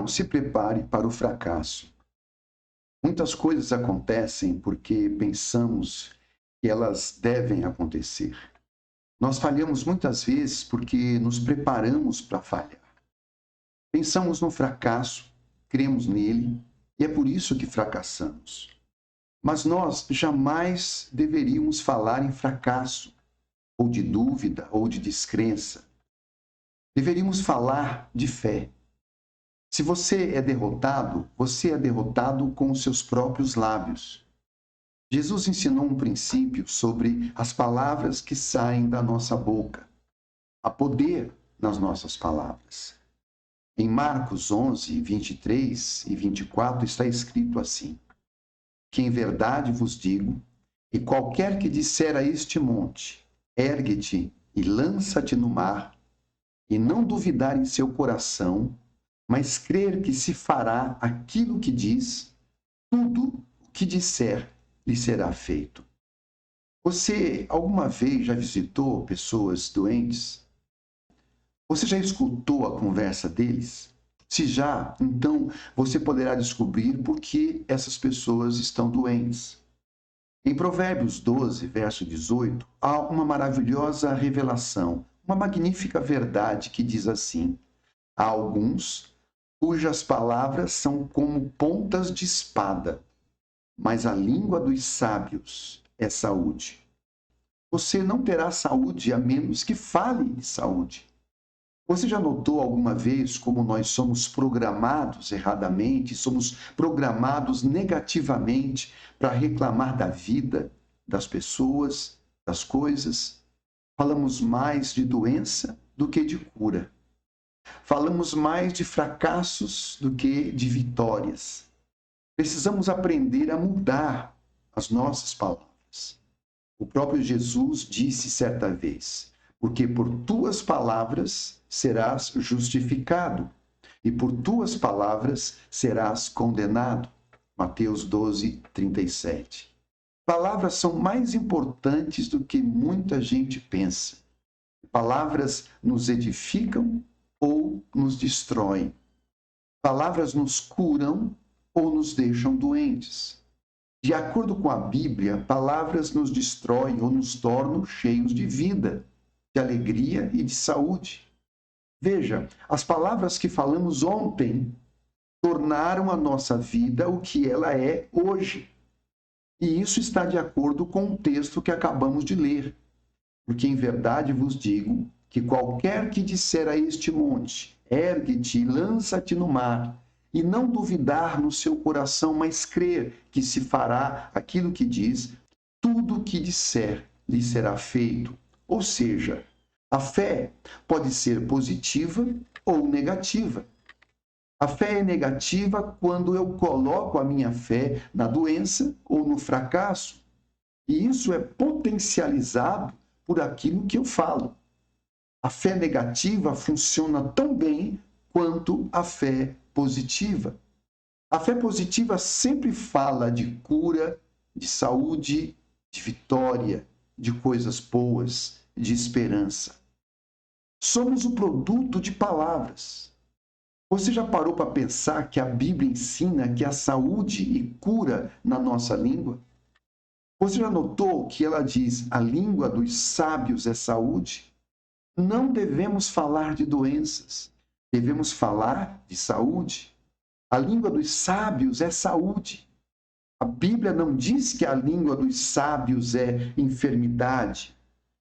se prepare para o fracasso. Muitas coisas acontecem porque pensamos que elas devem acontecer. Nós falhamos muitas vezes porque nos preparamos para falhar. Pensamos no fracasso, cremos nele e é por isso que fracassamos. Mas nós jamais deveríamos falar em fracasso, ou de dúvida, ou de descrença. Deveríamos falar de fé. Se você é derrotado com os seus próprios lábios. Jesus ensinou um princípio sobre as palavras que saem da nossa boca. Há poder nas nossas palavras. Em Marcos 11, 23 e 24 está escrito assim: que em verdade vos digo, e qualquer que disser a este monte, ergue-te e lança-te no mar, e não duvidar em seu coração, mas crer que se fará aquilo que diz, tudo o que disser lhe será feito. Você alguma vez já visitou pessoas doentes? Você já escutou a conversa deles? Se já, então você poderá descobrir por que essas pessoas estão doentes. Em Provérbios 12, verso 18, há uma maravilhosa revelação, uma magnífica verdade que diz assim: há alguns cujas palavras são como pontas de espada, mas a língua dos sábios é saúde. Você não terá saúde a menos que fale de saúde. Você já notou alguma vez como nós somos programados erradamente, somos programados negativamente para reclamar da vida, das pessoas, das coisas? Falamos mais de doença do que de cura. Falamos mais de fracassos do que de vitórias. Precisamos aprender a mudar as nossas palavras. O próprio Jesus disse certa vez: porque por tuas palavras serás justificado, e por tuas palavras serás condenado. Mateus 12, 37. Palavras são mais importantes do que muita gente pensa. Palavras nos edificam ou nos destroem. Palavras nos curam ou nos deixam doentes. De acordo com a Bíblia, palavras nos destroem ou nos tornam cheios de vida, de alegria e de saúde. Veja, as palavras que falamos ontem tornaram a nossa vida o que ela é hoje. E isso está de acordo com o texto que acabamos de ler. Porque em verdade vos digo que qualquer que disser a este monte, ergue-te e lança-te no mar, e não duvidar no seu coração, mas crer que se fará aquilo que diz, tudo o que disser lhe será feito. Ou seja, a fé pode ser positiva ou negativa. A fé é negativa quando eu coloco a minha fé na doença ou no fracasso. E isso é potencializado por aquilo que eu falo. A fé negativa funciona tão bem quanto a fé positiva. A fé positiva sempre fala de cura, de saúde, de vitória, de coisas boas, de esperança. Somos o produto de palavras. Você já parou para pensar que a Bíblia ensina que há saúde e cura na nossa língua? Você já notou que ela diz: a língua dos sábios é saúde? Não devemos falar de doenças, devemos falar de saúde. A língua dos sábios é saúde. A Bíblia não diz que a língua dos sábios é enfermidade.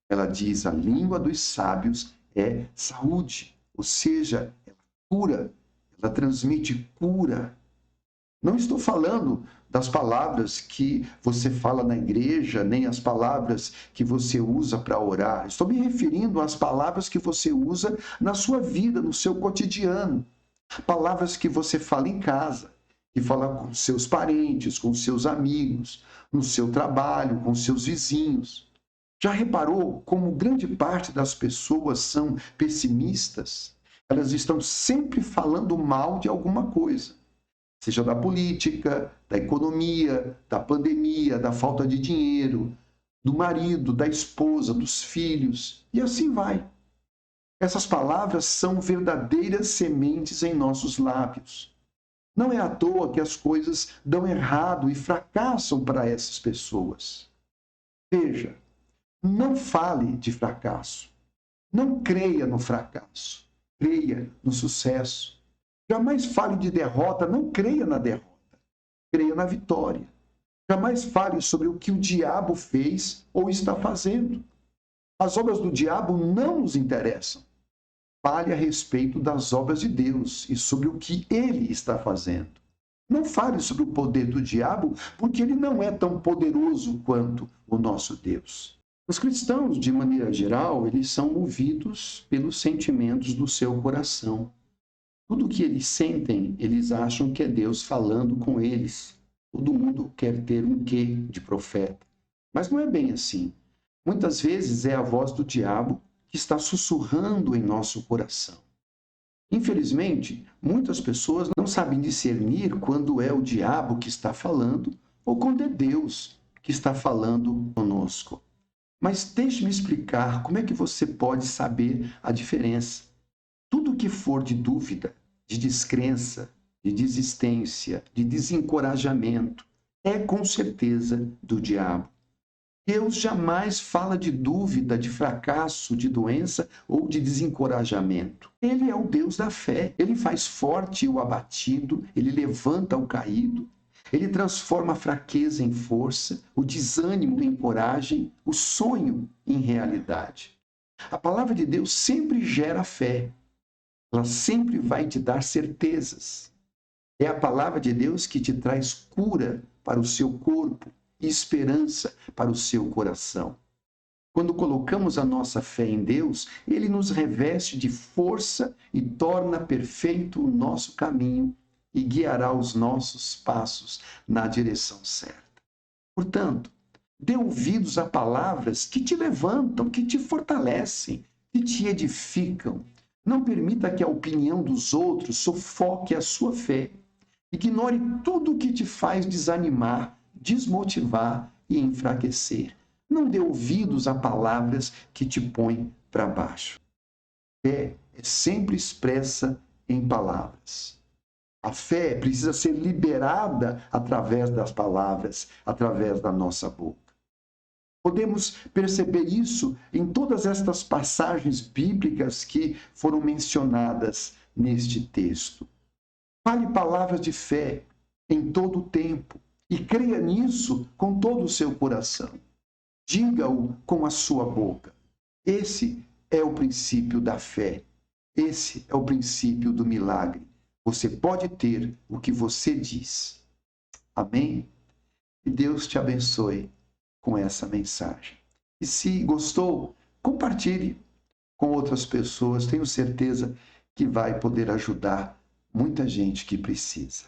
Ela diz: a língua dos sábios é saúde, ou seja, ela cura, ela transmite cura. Não estou falando das palavras que você fala na igreja, nem as palavras que você usa para orar. Estou me referindo às palavras que você usa na sua vida, no seu cotidiano. Palavras que você fala em casa, que fala com seus parentes, com seus amigos, no seu trabalho, com seus vizinhos. Já reparou como grande parte das pessoas são pessimistas? Elas estão sempre falando mal de alguma coisa. Seja da política, da economia, da pandemia, da falta de dinheiro, do marido, da esposa, dos filhos, e assim vai. Essas palavras são verdadeiras sementes em nossos lábios. Não é à toa que as coisas dão errado e fracassam para essas pessoas. Veja, não fale de fracasso. Não creia no fracasso. Creia no sucesso. Jamais fale de derrota. Não creia na derrota. Creia na vitória. Jamais fale sobre o que o diabo fez ou está fazendo. As obras do diabo não nos interessam. Fale a respeito das obras de Deus e sobre o que ele está fazendo. Não fale sobre o poder do diabo, porque ele não é tão poderoso quanto o nosso Deus. Os cristãos, de maneira geral, eles são movidos pelos sentimentos do seu coração. Tudo o que eles sentem, eles acham que é Deus falando com eles. Todo mundo quer ter um quê de profeta. Mas não é bem assim. Muitas vezes é a voz do diabo que está sussurrando em nosso coração. Infelizmente, muitas pessoas não sabem discernir quando é o diabo que está falando ou quando é Deus que está falando conosco. Mas deixe-me explicar como é que você pode saber a diferença. Tudo que for de dúvida, de descrença, de desistência, de desencorajamento, é com certeza do diabo. Deus jamais fala de dúvida, de fracasso, de doença ou de desencorajamento. Ele é o Deus da fé. Ele faz forte o abatido, ele levanta o caído, ele transforma a fraqueza em força, o desânimo em coragem, o sonho em realidade. A palavra de Deus sempre gera fé. Ela sempre vai te dar certezas. É a palavra de Deus que te traz cura para o seu corpo e esperança para o seu coração. Quando colocamos a nossa fé em Deus, Ele nos reveste de força e torna perfeito o nosso caminho e guiará os nossos passos na direção certa. Portanto, dê ouvidos a palavras que te levantam, que te fortalecem, que te edificam. Não permita que a opinião dos outros sufoque a sua fé. Ignore tudo o que te faz desanimar, desmotivar e enfraquecer. Não dê ouvidos a palavras que te põem para baixo. Fé é sempre expressa em palavras. A fé precisa ser liberada através das palavras, através da nossa boca. Podemos perceber isso em todas estas passagens bíblicas que foram mencionadas neste texto. Fale palavras de fé em todo o tempo e creia nisso com todo o seu coração. Diga-o com a sua boca. Esse é o princípio da fé. Esse é o princípio do milagre. Você pode ter o que você diz. Amém? E Deus te abençoe com essa mensagem. E se gostou, compartilhe com outras pessoas. Tenho certeza que vai poder ajudar muita gente que precisa.